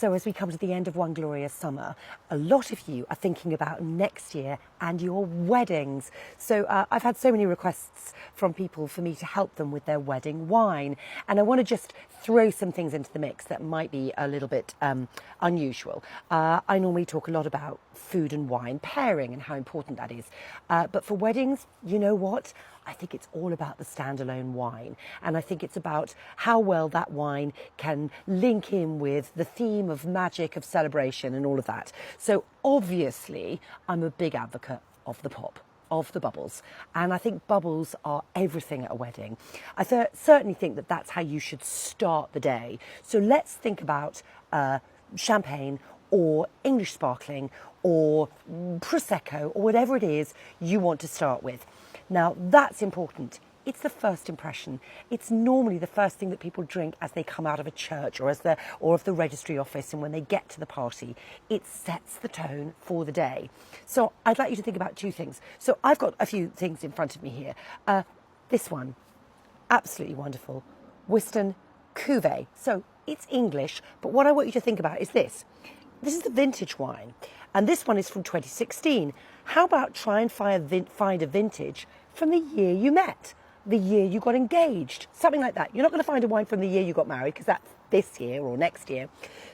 So as we come to the end of one glorious summer, a lot of you are thinking about next year and your weddings. So I've had so many requests from people for me to help them with their wedding wine. And I want to just throw some things into the mix that might be a little bit unusual. I normally talk a lot about food and wine pairing and how important that is. But for weddings, you know what? I think it's all about the standalone wine. And I think it's about how well that wine can link in with the theme of magic, of celebration and all of that. So obviously, I'm a big advocate of the pop, of the bubbles. And I think bubbles are everything at a wedding. I certainly think that that's how you should start the day. So let's think about champagne or English sparkling or Prosecco or whatever it is you want to start with. Now, that's important. It's the first impression. It's normally the first thing that people drink as they come out of a church or of the registry office, and when they get to the party, it sets the tone for the day. So I'd like you to think about two things. So I've got a few things in front of me here. This one, absolutely wonderful. Whiston Cuvée. So it's English, but what I want you to think about is this. This is the vintage wine, and this one is from 2016. How about try and find a vintage from the year you met, the year you got engaged, something like that. You're not going to find a wine from the year you got married because that's this year or next year.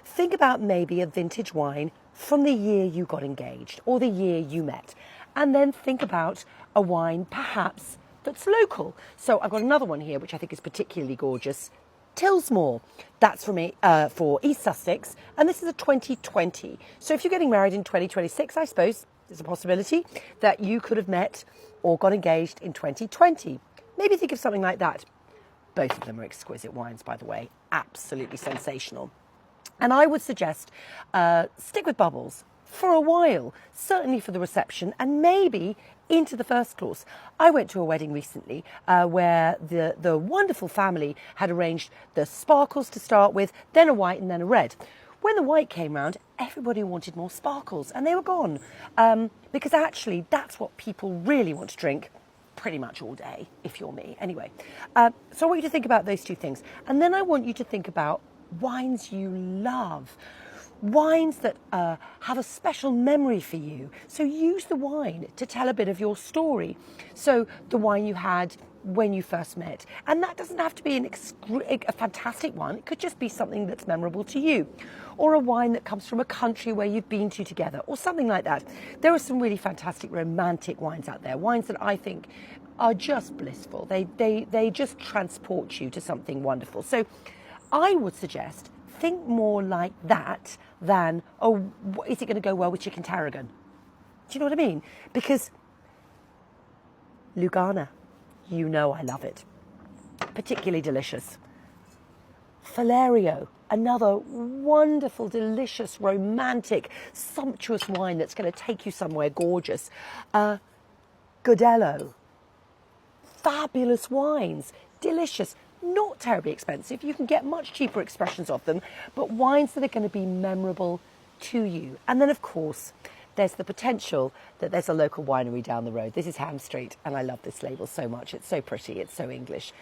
Think about maybe a vintage wine from the year you got engaged or the year you met. And then think about a wine perhaps that's local. So I've got another one here which I think is particularly gorgeous. Tilsmore, that's for East Sussex, and this is a 2020. So if you're getting married in 2026, I suppose there's a possibility that you could have met or got engaged in 2020. Maybe think of something like that. Both of them are exquisite wines, by the way, absolutely sensational. And I would suggest stick with bubbles for a while, certainly for the reception and maybe into the first course. I went to a wedding recently where the wonderful family had arranged the sparkles to start with, then a white and then a red. When the white came round, everybody wanted more sparkles and they were gone because actually that's what people really want to drink pretty much all day, if you're me. Anyway, so I want you to think about those two things. And then I want you to think about wines you love. Wines that have a special memory for you. So use the wine to tell a bit of your story. So the wine you had when you first met. And that doesn't have to be a fantastic one. It could just be something that's memorable to you. Or a wine that comes from a country where you've been to together or something like that. There are some really fantastic romantic wines out there. Wines that I think are just blissful. They just transport you to something wonderful. So I would suggest think more like that than, oh, is it going to go well with chicken tarragon? Do you know what I mean? Because Lugana, you know I love it. Particularly delicious. Falerio, another wonderful, delicious, romantic, sumptuous wine that's going to take you somewhere gorgeous. Godello, fabulous wines, delicious. Not terribly expensive. You can get much cheaper expressions of them, but wines that are going to be memorable to you. And then, of course, there's the potential that there's a local winery down the road. This is Ham Street, and I love this label so much. It's so pretty. It's so English.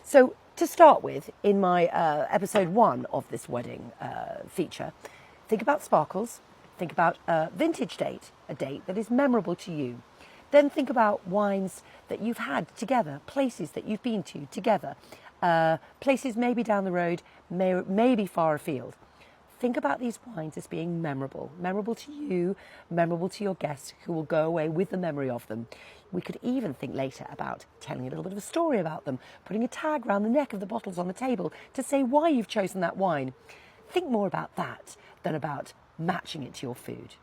So to start with, in my episode 1 of this wedding feature, think about sparkles. Think about a vintage date, a date that is memorable to you. Then think about wines that you've had together, places that you've been to together, places maybe down the road, maybe far afield. Think about these wines as being memorable to you, memorable to your guests who will go away with the memory of them. We could even think later about telling a little bit of a story about them, putting a tag around the neck of the bottles on the table to say why you've chosen that wine. Think more about that than about matching it to your food.